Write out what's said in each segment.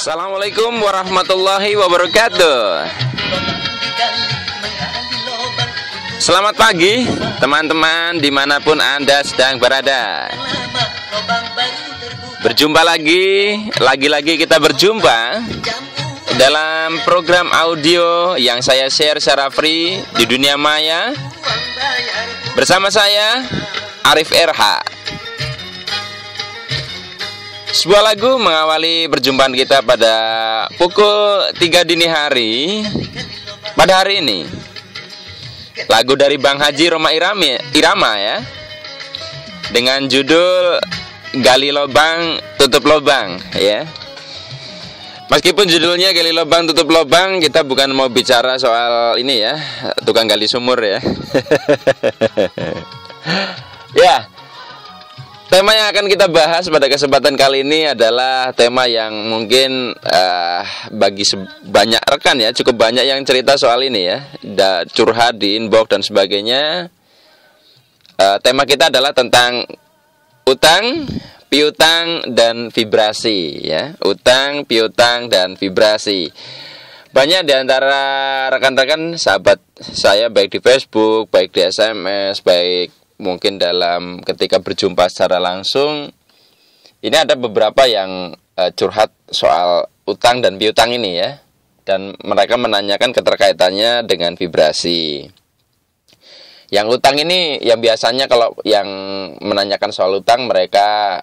Assalamualaikum warahmatullahi wabarakatuh. Selamat pagi teman-teman dimanapun Anda sedang berada. Berjumpa lagi kita berjumpa dalam program audio yang saya share secara free di dunia maya. Bersama saya Arif RH. Sebuah lagu mengawali perjumpaan kita pada pukul 3 dini hari pada hari ini. Lagu dari Bang Haji Rhoma Irama ya, dengan judul Gali Lobang Tutup Lobang ya. Meskipun judulnya Gali Lobang Tutup Lobang, kita bukan mau bicara soal ini ya, tukang gali sumur ya. Ya, tema yang akan kita bahas pada kesempatan kali ini adalah tema yang mungkin bagi banyak rekan ya, cukup banyak yang cerita soal ini ya, curhat di inbox dan sebagainya. Tema kita adalah tentang utang, piutang, dan vibrasi ya. Utang, piutang, dan vibrasi. Banyak di antara rekan-rekan sahabat saya, baik di Facebook, baik di SMS, baik mungkin dalam ketika berjumpa secara langsung, ini ada beberapa yang curhat soal utang dan piutang ini ya, dan mereka menanyakan keterkaitannya dengan vibrasi. Yang utang ini yang biasanya kalau yang menanyakan soal utang, mereka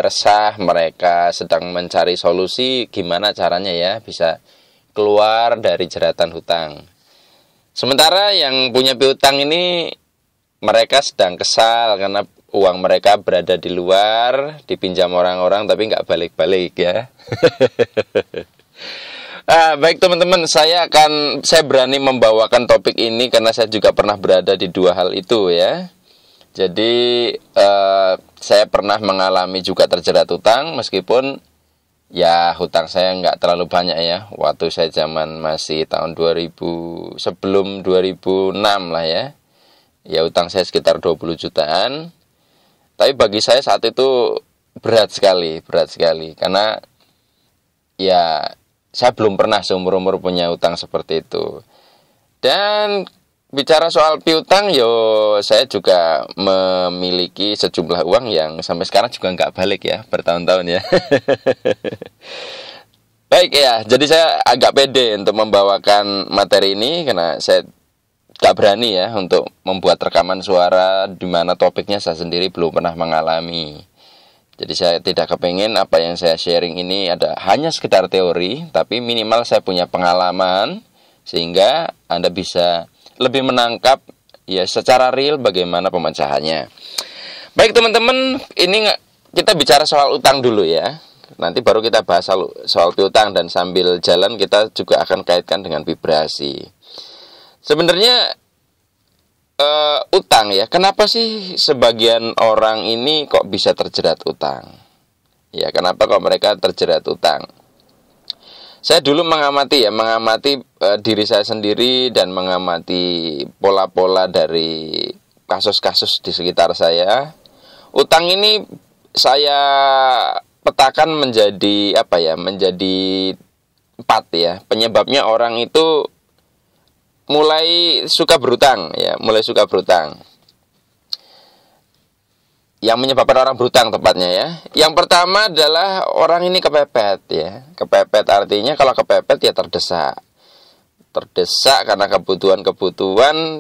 resah, mereka sedang mencari solusi gimana caranya ya bisa keluar dari jeratan hutang. Sementara yang punya piutang ini, mereka sedang kesal karena uang mereka berada di luar, dipinjam orang-orang tapi nggak balik-balik ya. Baik teman-teman, saya berani membawakan topik ini karena saya juga pernah berada di dua hal itu ya. Jadi saya pernah mengalami juga terjerat hutang, meskipun ya hutang saya nggak terlalu banyak ya. Waktu saya zaman masih tahun 2000, sebelum 2006 lah ya. Ya utang saya sekitar 20 jutaan. Tapi bagi saya saat itu berat sekali. Karena ya saya belum pernah seumur-umur punya utang seperti itu. Dan bicara soal piutang, saya juga memiliki sejumlah uang yang sampai sekarang juga nggak balik ya, bertahun-tahun ya. Baik ya, jadi saya agak pede untuk membawakan materi ini karena saya gak berani ya untuk membuat rekaman suara di mana topiknya saya sendiri belum pernah mengalami. Jadi saya tidak kepengen apa yang saya sharing ini hanya sekedar teori, tapi minimal saya punya pengalaman sehingga Anda bisa lebih menangkap ya secara real bagaimana pemecahannya. Baik teman-teman, ini kita bicara soal utang dulu ya. Nanti baru kita bahas soal piutang, dan sambil jalan kita juga akan kaitkan dengan vibrasi. Sebenarnya utang ya, kenapa sih sebagian orang ini kok bisa terjerat utang? Ya, kenapa kok mereka terjerat utang? Saya dulu mengamati diri saya sendiri dan mengamati pola-pola dari kasus-kasus di sekitar saya. Utang ini saya petakan menjadi menjadi 4 ya. Penyebabnya orang itu mulai suka berutang. Yang menyebabkan orang berutang tepatnya ya. Yang pertama adalah orang ini kepepet ya. Kepepet artinya kalau kepepet ya terdesak. Terdesak karena kebutuhan-kebutuhan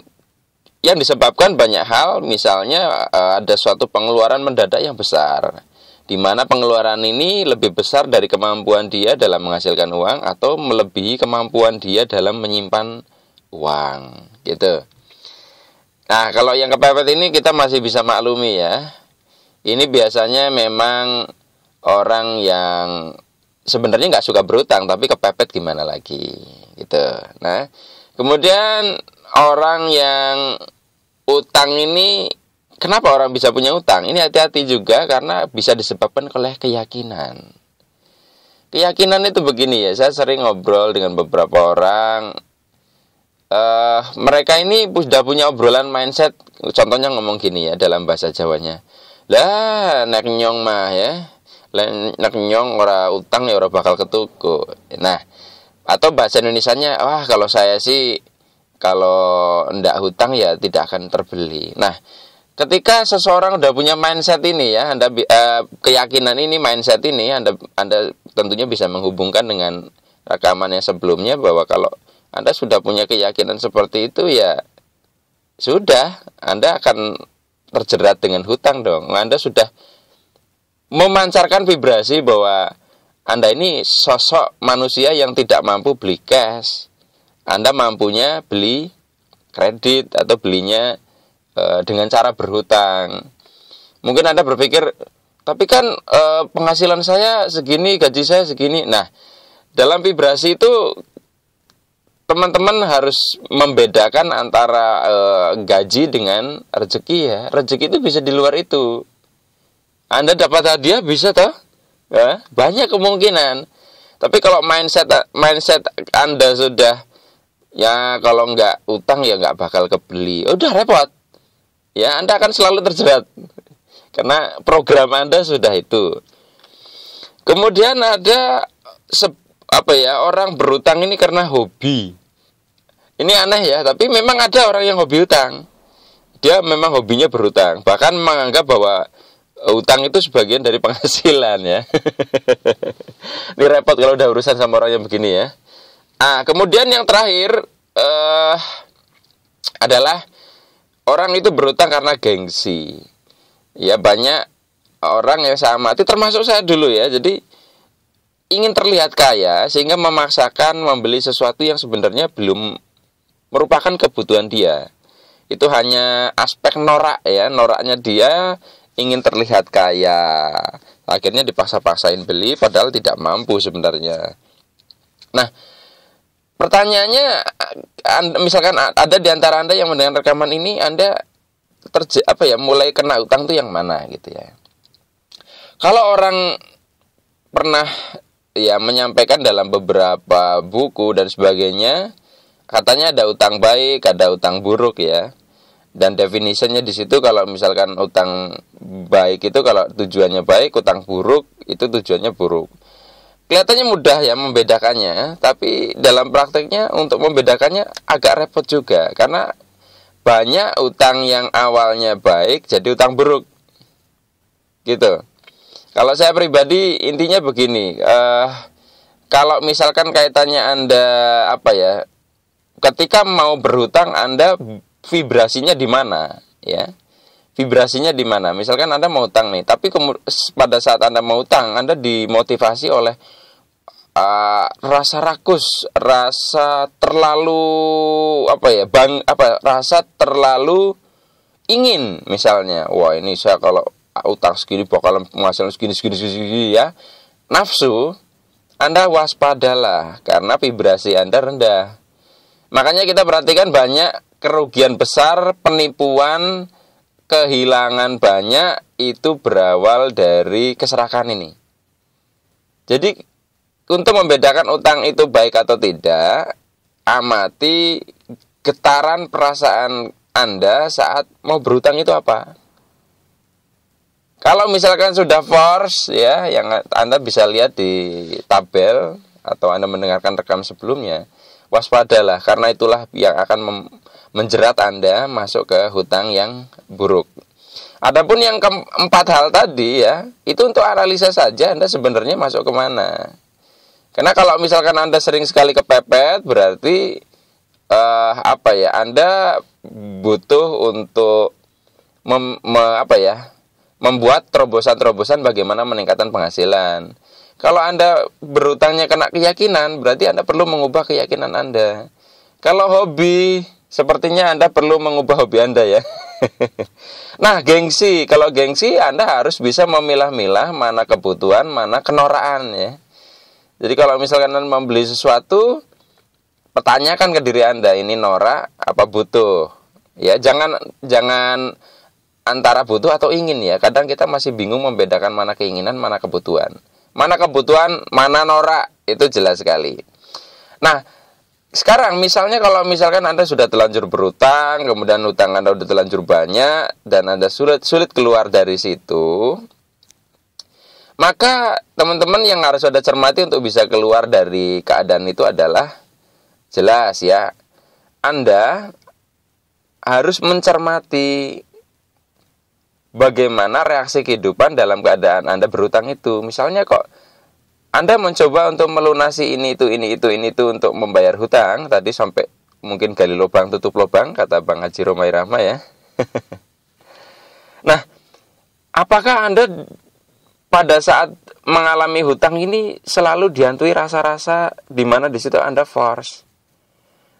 yang disebabkan banyak hal. Misalnya ada suatu pengeluaran mendadak yang besar, di mana pengeluaran ini lebih besar dari kemampuan dia dalam menghasilkan uang atau melebihi kemampuan dia dalam menyimpan uang gitu. Nah, kalau yang kepepet ini kita masih bisa maklumi ya. Ini biasanya memang orang yang sebenarnya nggak suka berutang tapi kepepet gimana lagi gitu. Nah, kemudian orang yang utang ini, kenapa orang bisa punya utang? Ini hati-hati juga karena bisa disebabkan oleh keyakinan. Keyakinan itu begini ya, saya sering ngobrol dengan beberapa orang. Mereka ini sudah punya obrolan mindset. Contohnya ngomong gini ya dalam bahasa Jawanya, lah nek nyong mah ya, nek nyong ora utang ya ora bakal ketuku. Nah, atau bahasa Indonesianya, wah kalau saya sih kalau ndak hutang ya tidak akan terbeli. Nah, ketika seseorang udah punya mindset ini ya, keyakinan ini, mindset ini, Anda tentunya bisa menghubungkan dengan rekaman yang sebelumnya bahwa kalau Anda sudah punya keyakinan seperti itu ya sudah, Anda akan terjerat dengan hutang dong. Anda sudah memancarkan vibrasi bahwa Anda ini sosok manusia yang tidak mampu beli cash. Anda mampunya beli kredit atau belinya dengan cara berhutang. Mungkin Anda berpikir, tapi kan penghasilan saya segini, gaji saya segini. Nah, dalam vibrasi itu teman-teman harus membedakan antara gaji dengan rezeki ya. Rezeki itu bisa di luar itu. Anda dapat hadiah bisa toh? Ya, banyak kemungkinan. Tapi kalau mindset Anda sudah ya kalau nggak utang ya nggak bakal kebeli, udah repot. Ya, Anda akan selalu terjerat karena program Anda sudah itu. Kemudian ada orang berutang ini karena hobi. Ini aneh ya, tapi memang ada orang yang hobi utang. Dia memang hobinya berutang, bahkan menganggap bahwa utang itu sebagian dari penghasilan ya. Ini repot kalau udah urusan sama orang yang begini ya. Kemudian yang terakhir adalah orang itu berutang karena gengsi. Ya, banyak orang yang sama. Itu termasuk saya dulu ya. Jadi ingin terlihat kaya sehingga memaksakan membeli sesuatu yang sebenarnya belum merupakan kebutuhan dia. Itu hanya aspek norak ya. Noraknya dia ingin terlihat kaya. Akhirnya dipaksa-paksain beli padahal tidak mampu sebenarnya. Nah, pertanyaannya, misalkan ada di antara Anda yang mendengar rekaman ini, Anda mulai kena utang tuh yang mana gitu ya. Kalau orang pernah ya menyampaikan dalam beberapa buku dan sebagainya, katanya ada utang baik, ada utang buruk ya. Dan definisinya di situ kalau misalkan utang baik itu kalau tujuannya baik, utang buruk itu tujuannya buruk. Kelihatannya mudah ya membedakannya, tapi dalam prakteknya untuk membedakannya agak repot juga. Karena banyak utang yang awalnya baik jadi utang buruk. Gitu. Kalau saya pribadi intinya begini, kalau misalkan kaitannya Anda ketika mau berhutang Anda vibrasinya di mana ya? Vibrasinya di mana? Misalkan Anda mau utang nih, tapi pada saat Anda mau utang, Anda dimotivasi oleh rasa rakus, rasa terlalu rasa terlalu ingin, misalnya, wah ini saya kalau utang segini bakalan menghasilkan segini ya. Nafsu, Anda waspadalah karena vibrasi Anda rendah. Makanya kita perhatikan banyak kerugian besar, penipuan, kehilangan banyak itu berawal dari keserakahan ini. Jadi untuk membedakan utang itu baik atau tidak, amati getaran perasaan Anda saat mau berutang itu apa. Kalau misalkan sudah force ya, yang Anda bisa lihat di tabel atau Anda mendengarkan rekam sebelumnya, waspadalah karena itulah yang akan menjerat Anda masuk ke hutang yang buruk. Adapun yang keempat hal tadi ya, itu untuk analisa saja Anda sebenarnya masuk kemana. Karena kalau misalkan Anda sering sekali kepepet, berarti Anda butuh untuk membuat terobosan-terobosan bagaimana meningkatkan penghasilan. Kalau Anda berutangnya kena keyakinan, berarti Anda perlu mengubah keyakinan Anda. Kalau hobi, sepertinya Anda perlu mengubah hobi Anda ya. Nah, gengsi. Kalau gengsi, Anda harus bisa memilah-milah mana kebutuhan, mana kenoraan ya. Jadi kalau misalkan Anda membeli sesuatu, pertanyakan ke diri Anda, ini norak apa butuh? Ya, jangan antara butuh atau ingin ya. Kadang kita masih bingung membedakan mana keinginan, mana kebutuhan. Mana kebutuhan, mana norak, itu jelas sekali. Nah, sekarang misalnya kalau misalkan Anda sudah terlanjur berutang, kemudian utang Anda sudah terlanjur banyak, dan Anda sulit keluar dari situ, Maka teman-teman yang harus ada cermati untuk bisa keluar dari keadaan itu adalah jelas ya, Anda harus mencermati bagaimana reaksi kehidupan dalam keadaan Anda berhutang itu. Misalnya kok Anda mencoba untuk melunasi ini itu untuk membayar hutang, tadi sampai mungkin gali lubang tutup lubang kata Bang Haji Romai Rahma ya. Nah, apakah Anda pada saat mengalami hutang ini selalu dihantui rasa-rasa di mana di situ Anda force?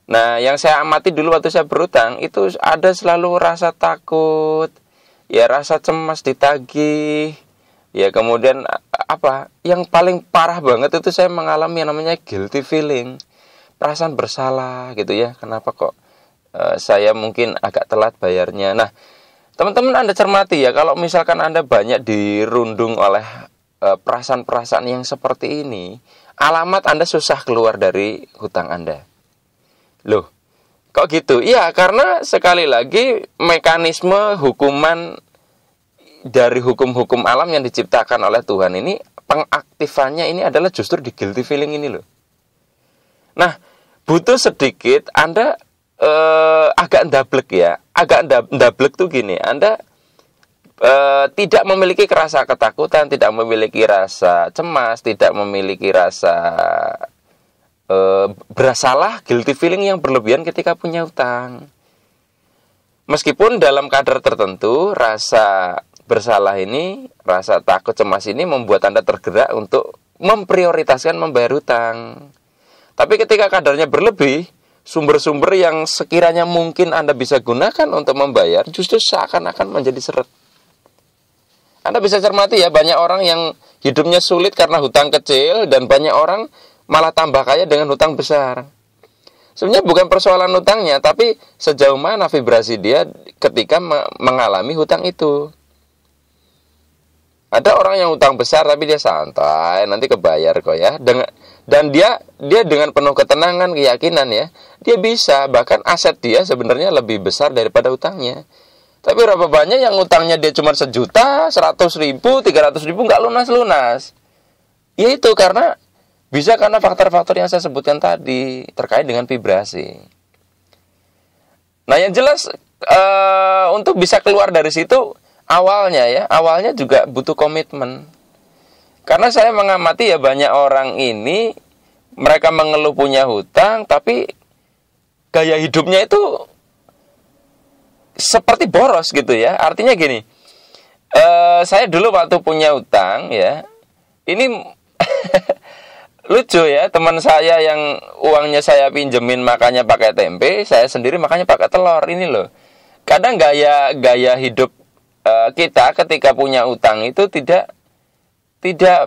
Nah, yang saya amati dulu waktu saya berhutang itu ada selalu rasa takut, ya rasa cemas ditagih, ya kemudian apa? Yang paling parah banget itu saya mengalami yang namanya guilty feeling, perasaan bersalah gitu ya. Kenapa kok saya mungkin agak telat bayarnya? Nah, teman-teman Anda cermati ya, kalau misalkan Anda banyak dirundung oleh perasaan-perasaan yang seperti ini, alamat Anda susah keluar dari hutang Anda. Loh, kok gitu? Iya, karena sekali lagi mekanisme hukuman dari hukum-hukum alam yang diciptakan oleh Tuhan ini, pengaktifannya ini adalah justru di guilty feeling ini loh. Nah, butuh sedikit Anda agak ndablek ya. Agak ndablek tuh gini, Anda tidak memiliki rasa ketakutan, tidak memiliki rasa cemas, tidak memiliki rasa bersalah, guilty feeling yang berlebihan ketika punya utang. Meskipun dalam kadar tertentu rasa bersalah ini, rasa takut cemas ini membuat Anda tergerak untuk memprioritaskan membayar hutang. Tapi ketika kadarnya berlebih, sumber-sumber yang sekiranya mungkin Anda bisa gunakan untuk membayar justru seakan-akan menjadi seret. Anda bisa cermati ya, banyak orang yang hidupnya sulit karena hutang kecil, dan banyak orang malah tambah kaya dengan hutang besar. Sebenarnya bukan persoalan hutangnya, tapi sejauh mana vibrasi dia ketika mengalami hutang itu. Ada orang yang hutang besar tapi dia santai, nanti kebayar kok ya. Dan dia dengan penuh ketenangan, keyakinan ya, dia bisa, bahkan aset dia sebenarnya lebih besar daripada hutangnya. Tapi berapa banyak yang hutangnya dia cuma 1 juta, 100 ribu, 300 ribu nggak lunas-lunas. Ya itu karena faktor-faktor yang saya sebutkan tadi terkait dengan vibrasi. Nah, yang jelas untuk bisa keluar dari situ awalnya juga butuh komitmen. Karena saya mengamati ya, banyak orang ini mereka mengeluh punya hutang, tapi gaya hidupnya itu seperti boros gitu ya. Artinya gini, saya dulu waktu punya hutang ya, ini lucu ya, teman saya yang uangnya saya pinjemin makanya pakai tempe, saya sendiri makanya pakai telur. Ini loh, kadang gaya hidup kita ketika punya utang itu tidak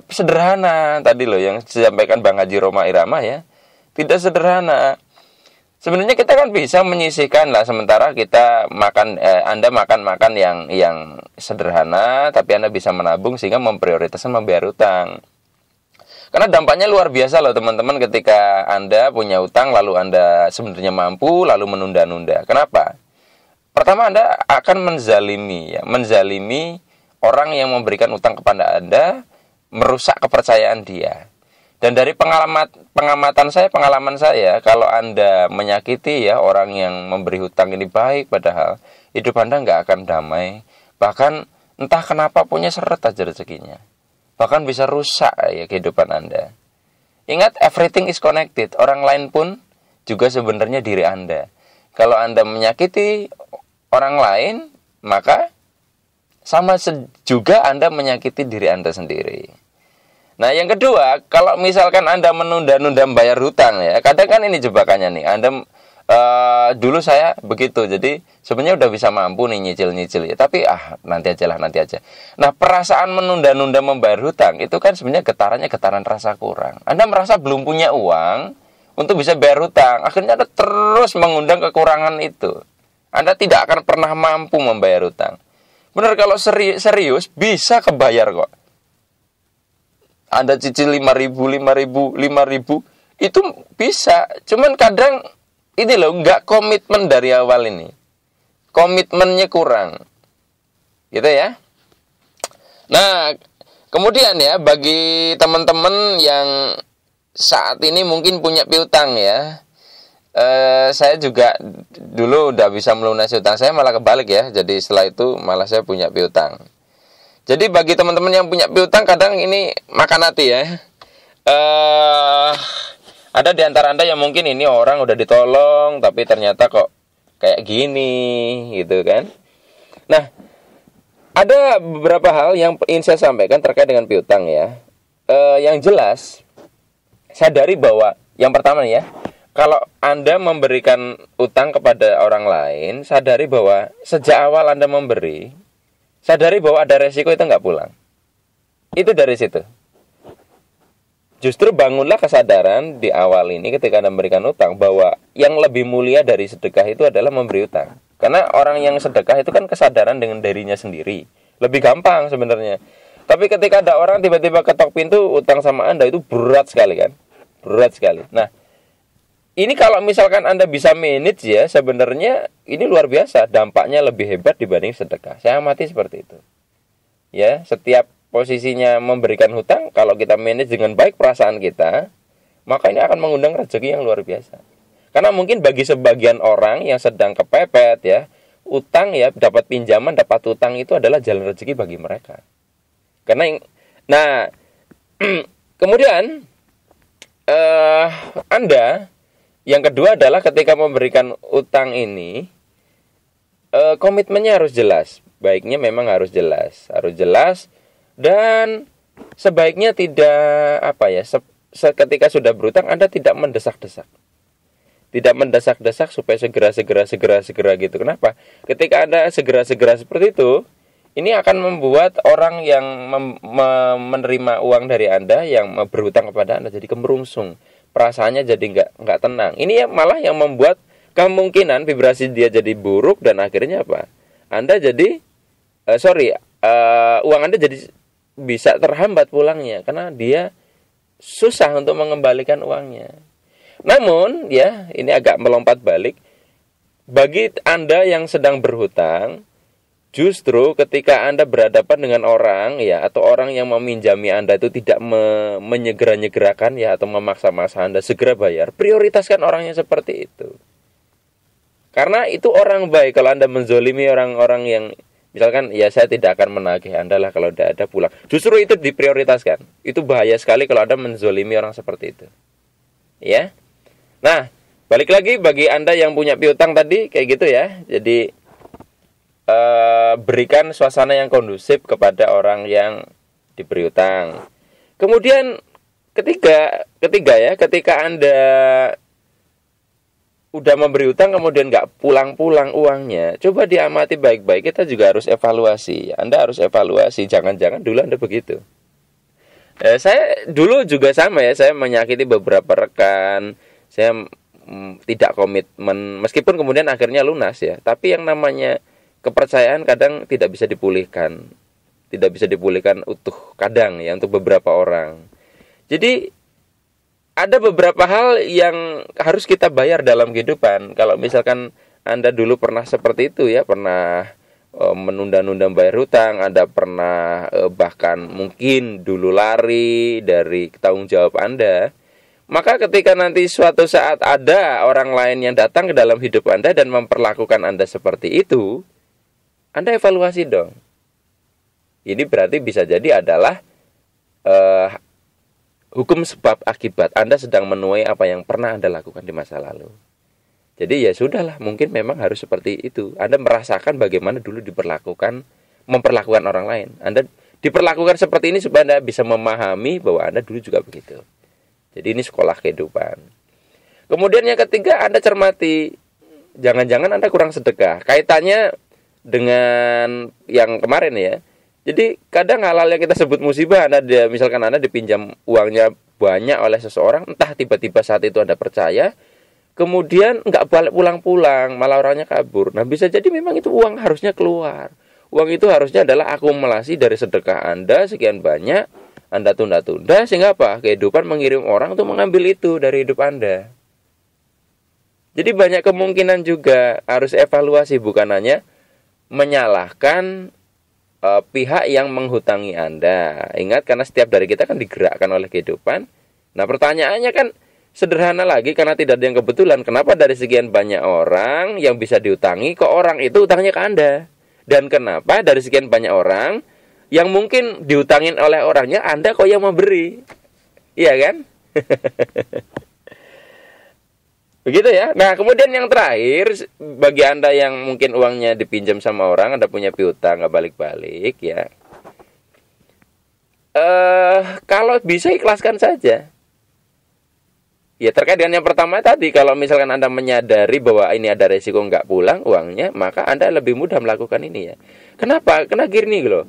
sederhana. Tadi loh yang disampaikan Bang Haji Romai Rahma ya, tidak sederhana. Sebenarnya kita kan bisa menyisihkan lah, sementara kita makan, Anda makan yang sederhana, tapi Anda bisa menabung sehingga memprioritaskan membayar utang. Karena dampaknya luar biasa loh teman-teman, ketika Anda punya utang lalu Anda sebenarnya mampu lalu menunda-nunda. Kenapa? Pertama, Anda akan menzalimi orang yang memberikan utang kepada Anda, merusak kepercayaan dia. Dan dari pengalaman saya, kalau Anda menyakiti ya orang yang memberi hutang ini baik, padahal hidup Anda nggak akan damai. Bahkan entah kenapa punya seret aja rezekinya. Bahkan bisa rusak ya kehidupan Anda. Ingat, everything is connected. Orang lain pun juga sebenarnya diri Anda. Kalau Anda menyakiti orang lain, maka sama juga Anda menyakiti diri Anda sendiri. Nah, yang kedua, kalau misalkan Anda menunda-nunda membayar hutang ya, kadang kan ini jebakannya nih. Dulu saya begitu, jadi sebenarnya udah bisa mampu nih nyicil ya, tapi nanti aja. Nah, perasaan menunda-nunda membayar hutang itu kan sebenarnya getaran rasa kurang. Anda merasa belum punya uang untuk bisa bayar hutang, akhirnya Anda terus mengundang kekurangan itu. Anda tidak akan pernah mampu membayar hutang. Benar, kalau serius bisa kebayar kok. Anda cicil 5.000 itu bisa. Cuman kadang ini loh, nggak komitmen dari awal ini. Komitmennya kurang. Gitu ya. Nah, Kemudian ya, bagi teman-teman yang saat ini mungkin punya piutang ya, saya juga dulu udah bisa melunasi utang, saya malah kebalik ya. Jadi setelah itu malah saya punya piutang. Jadi bagi teman-teman yang punya piutang, kadang ini makan hati ya. Ada di antara Anda yang mungkin ini orang udah ditolong, tapi ternyata kok kayak gini, gitu kan. Nah, ada beberapa hal yang ingin saya sampaikan terkait dengan piutang ya. Yang jelas, sadari bahwa yang pertama nih ya, kalau Anda memberikan utang kepada orang lain, sadari bahwa sejak awal Anda memberi, sadari bahwa ada resiko itu nggak pulang. Itu dari situ. Justru bangunlah kesadaran di awal ini ketika Anda memberikan utang bahwa yang lebih mulia dari sedekah itu adalah memberi utang. Karena orang yang sedekah itu kan kesadaran dengan dirinya sendiri. Lebih gampang sebenarnya. Tapi ketika ada orang tiba-tiba ketok pintu utang sama Anda, itu berat sekali kan. Berat sekali. Nah, ini kalau misalkan Anda bisa manage ya, sebenarnya ini luar biasa. Dampaknya lebih hebat dibanding sedekah. Saya amati seperti itu. Ya, setiap posisinya memberikan hutang, kalau kita manage dengan baik perasaan kita, maka ini akan mengundang rezeki yang luar biasa. Karena mungkin bagi sebagian orang yang sedang kepepet ya, utang ya, dapat pinjaman, dapat utang itu adalah jalan rezeki bagi mereka. Karena kemudian Anda yang kedua adalah ketika memberikan utang ini, komitmennya harus jelas. Baiknya memang harus jelas, dan sebaiknya tidak ketika sudah berutang Anda tidak mendesak-desak. Tidak mendesak-desak supaya segera gitu. Kenapa? Ketika Anda segera seperti itu, ini akan membuat orang yang menerima uang dari Anda, yang berhutang kepada Anda, jadi kemerungsung. Perasaannya jadi nggak tenang. Ini malah yang membuat kemungkinan vibrasi dia jadi buruk, dan akhirnya apa? Anda jadi uang Anda jadi bisa terhambat pulangnya karena dia susah untuk mengembalikan uangnya. Namun ya, ini agak melompat balik. Bagi Anda yang sedang berhutang, justru ketika Anda berhadapan dengan orang ya, atau orang yang meminjami Anda itu tidak menyegera-nyegerakan ya, atau memaksa-maksa Anda segera bayar, prioritaskan orangnya seperti itu. Karena itu orang baik. Kalau Anda menzolimi orang-orang yang misalkan, ya saya tidak akan menagih Anda lah kalau tidak ada pulang. Justru itu diprioritaskan. Itu bahaya sekali kalau Anda menzolimi orang seperti itu. Ya. Nah, balik lagi bagi Anda yang punya piutang tadi, kayak gitu ya. Jadi, berikan suasana yang kondusif kepada orang yang diberi utang. Kemudian, ketika Anda udah memberi utang kemudian nggak pulang-pulang uangnya, coba diamati baik-baik. Kita juga harus evaluasi. Anda harus evaluasi, jangan-jangan dulu Anda begitu. Saya dulu juga sama ya, saya menyakiti beberapa rekan. Saya tidak komitmen, meskipun kemudian akhirnya lunas ya. Tapi yang namanya kepercayaan kadang tidak bisa dipulihkan. Tidak bisa dipulihkan utuh kadang ya, untuk beberapa orang. Jadi ada beberapa hal yang harus kita bayar dalam kehidupan. Kalau misalkan Anda dulu pernah seperti itu ya, pernah menunda-nunda bayar hutang, Anda pernah bahkan mungkin dulu lari dari tanggung jawab Anda, maka ketika nanti suatu saat ada orang lain yang datang ke dalam hidup Anda dan memperlakukan Anda seperti itu, Anda evaluasi dong. Ini berarti bisa jadi adalah hukum sebab akibat. Anda sedang menuai apa yang pernah Anda lakukan di masa lalu. Jadi ya sudahlah, mungkin memang harus seperti itu. Anda merasakan bagaimana dulu memperlakukan orang lain. Anda diperlakukan seperti ini supaya Anda bisa memahami bahwa Anda dulu juga begitu. Jadi ini sekolah kehidupan. Kemudian yang ketiga, Anda cermati, jangan-jangan Anda kurang sedekah. Kaitannya dengan yang kemarin ya. Jadi kadang hal-hal yang kita sebut musibah, misalkan Anda dipinjam uangnya banyak oleh seseorang, entah tiba-tiba saat itu Anda percaya, kemudian nggak balik pulang-pulang, malah orangnya kabur. Nah, bisa jadi memang itu uang harusnya keluar. Uang itu harusnya adalah akumulasi dari sedekah Anda sekian banyak, Anda tunda-tunda, sehingga apa? Kehidupan mengirim orang untuk mengambil itu dari hidup Anda. Jadi banyak kemungkinan juga harus evaluasi, bukan hanya menyalahkan pihak yang menghutangi Anda. Ingat, karena setiap dari kita kan digerakkan oleh kehidupan. Nah, pertanyaannya kan sederhana lagi, karena tidak ada yang kebetulan. Kenapa dari sekian banyak orang yang bisa diutangi, kok orang itu utangnya ke Anda? Dan kenapa dari sekian banyak orang yang mungkin diutangin oleh orangnya, Anda kok yang memberi? Iya kan? Begitu ya. Nah, kemudian yang terakhir, bagi Anda yang mungkin uangnya dipinjam sama orang, Anda punya piutang nggak balik-balik ya. Kalau bisa ikhlaskan saja. Ya, terkait dengan yang pertama tadi, kalau misalkan Anda menyadari bahwa ini ada resiko nggak pulang uangnya, maka Anda lebih mudah melakukan ini ya. Kenapa? Karena gini loh.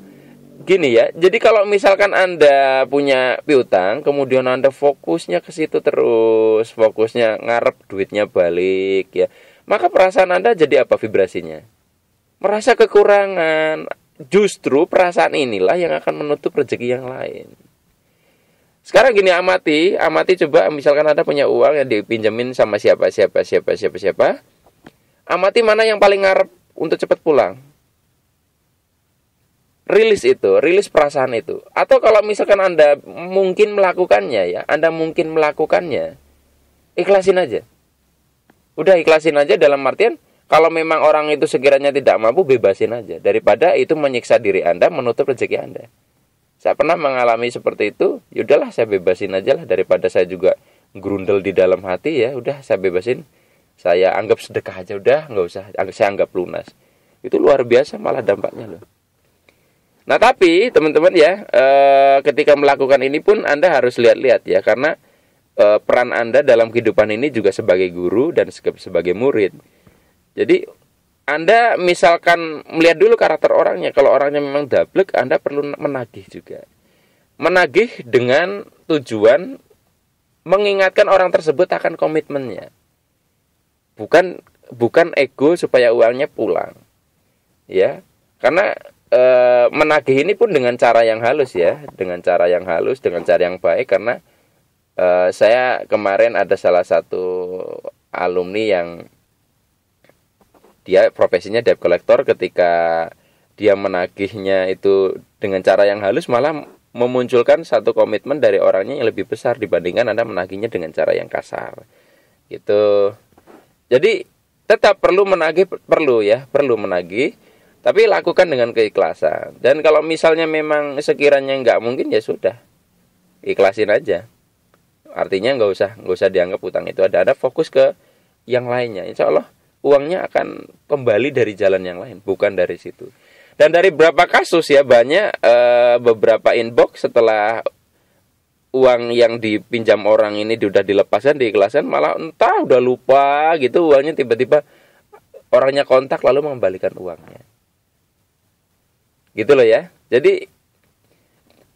Gini ya, jadi kalau misalkan Anda punya piutang, kemudian Anda fokusnya ke situ terus, fokusnya ngarep duitnya balik ya, maka perasaan Anda jadi apa vibrasinya? Merasa kekurangan. Justru perasaan inilah yang akan menutup rezeki yang lain. Sekarang gini, amati coba, misalkan Anda punya uang yang dipinjemin sama siapa. Amati mana yang paling ngarep untuk cepat pulang. Rilis perasaan itu. Atau kalau misalkan Anda mungkin melakukannya, ikhlasin aja. Udah, ikhlasin aja dalam artian, kalau memang orang itu sekiranya tidak mampu, bebasin aja. Daripada itu menyiksa diri Anda, menutup rezeki Anda. Saya pernah mengalami seperti itu, yaudahlah saya bebasin aja lah, daripada saya juga grundel di dalam hati ya, udah saya bebasin. Saya anggap sedekah aja, udah, nggak usah, saya anggap lunas. Itu luar biasa malah dampaknya loh. Nah, tapi teman-teman ya, ketika melakukan ini pun Anda harus lihat-lihat ya, karena peran Anda dalam kehidupan ini juga sebagai guru dan sebagai murid. Jadi Anda misalkan melihat dulu karakter orangnya. Kalau orangnya memang dablek, Anda perlu menagih juga. Menagih dengan tujuan mengingatkan orang tersebut akan komitmennya. Bukan ego supaya uangnya pulang. Ya, karena menagih ini pun dengan cara yang halus ya, dengan cara yang baik. Karena saya kemarin ada salah satu alumni yang dia profesinya debt collector, ketika dia menagihnya itu dengan cara yang halus, malah memunculkan satu komitmen dari orangnya yang lebih besar dibandingkan Anda menagihnya dengan cara yang kasar gitu. Jadi tetap perlu menagih, perlu menagih, tapi lakukan dengan keikhlasan. Dan kalau misalnya memang sekiranya nggak mungkin, ya sudah, ikhlasin aja. Artinya nggak usah dianggap utang itu ada fokus ke yang lainnya. Insya Allah uangnya akan kembali dari jalan yang lain, bukan dari situ. Dan dari beberapa kasus ya, banyak beberapa inbox setelah uang yang dipinjam orang ini sudah dilepaskan, diikhlasan, malah entah udah lupa gitu uangnya, tiba-tiba orangnya kontak lalu mengembalikan uangnya. Gitu loh ya. Jadi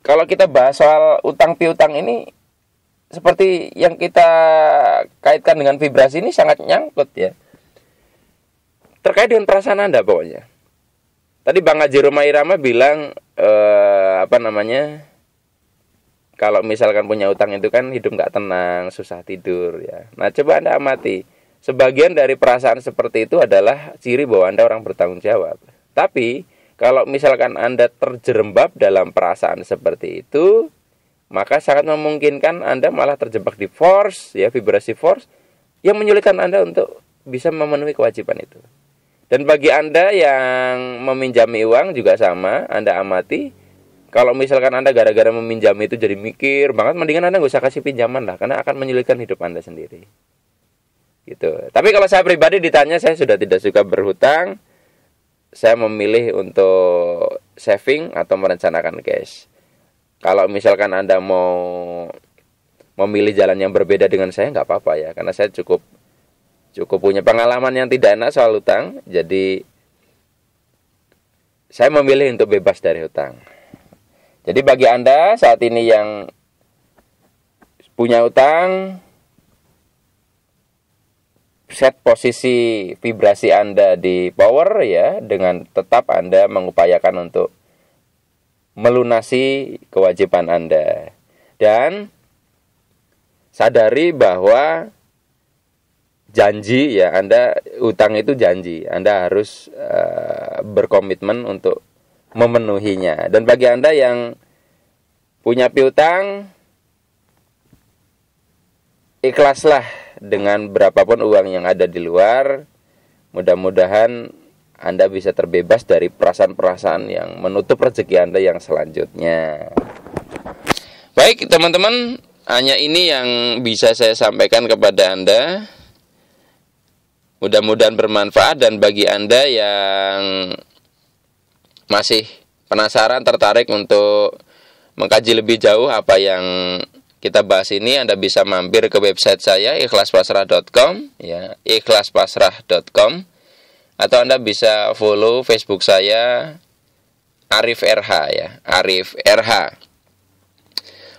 kalau kita bahas soal utang piutang ini, seperti yang kita kaitkan dengan vibrasi ini, sangat nyangkut ya. Terkait dengan perasaan Anda pokoknya. Tadi Bang Haji Roma Irama bilang kalau misalkan punya utang itu kan hidup nggak tenang, susah tidur ya. Nah, coba Anda amati. Sebagian dari perasaan seperti itu adalah ciri bahwa Anda orang bertanggung jawab. Tapi kalau misalkan Anda terjerembab dalam perasaan seperti itu, maka sangat memungkinkan Anda malah terjebak di force, ya, vibrasi force, yang menyulitkan Anda untuk bisa memenuhi kewajiban itu. Dan bagi Anda yang meminjami uang juga sama, Anda amati, kalau misalkan Anda gara-gara meminjam itu jadi mikir banget, mendingan Anda nggak usah kasih pinjaman lah, karena akan menyulitkan hidup Anda sendiri. Gitu. Tapi kalau saya pribadi ditanya, saya sudah tidak suka berhutang. Saya memilih untuk saving atau merencanakan cash. Kalau misalkan Anda mau memilih jalan yang berbeda dengan saya, nggak apa-apa ya, karena saya cukup punya pengalaman yang tidak enak soal hutang. Jadi saya memilih untuk bebas dari hutang. Jadi bagi Anda saat ini yang punya hutang, set posisi vibrasi Anda di power ya, dengan tetap Anda mengupayakan untuk melunasi kewajiban Anda. Dan sadari bahwa janji ya, Anda utang itu janji. Anda harus berkomitmen untuk memenuhinya. Dan bagi Anda yang punya piutang, ikhlaslah dengan berapapun uang yang ada di luar. Mudah-mudahan Anda bisa terbebas dari perasaan-perasaan yang menutup rezeki Anda yang selanjutnya. Baik teman-teman, hanya ini yang bisa saya sampaikan kepada Anda. Mudah-mudahan bermanfaat, dan bagi Anda yang masih penasaran, tertarik untuk mengkaji lebih jauh apa yang kita bahas ini, Anda bisa mampir ke website saya ikhlaspasrah.com ya, ikhlaspasrah.com, atau Anda bisa follow Facebook saya Arif RH ya, Arif RH.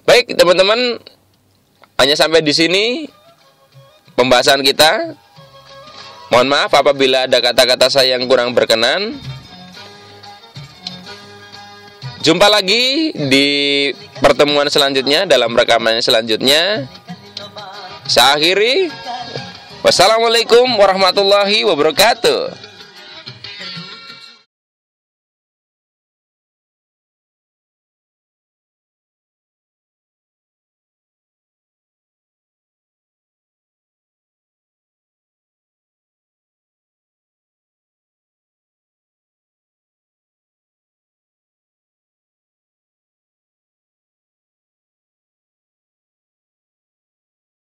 Baik teman-teman, hanya sampai di sini pembahasan kita. Mohon maaf apabila ada kata-kata saya yang kurang berkenan. Jumpa lagi di pertemuan selanjutnya, dalam rekaman selanjutnya. Saya akhiri. Wassalamualaikum warahmatullahi wabarakatuh.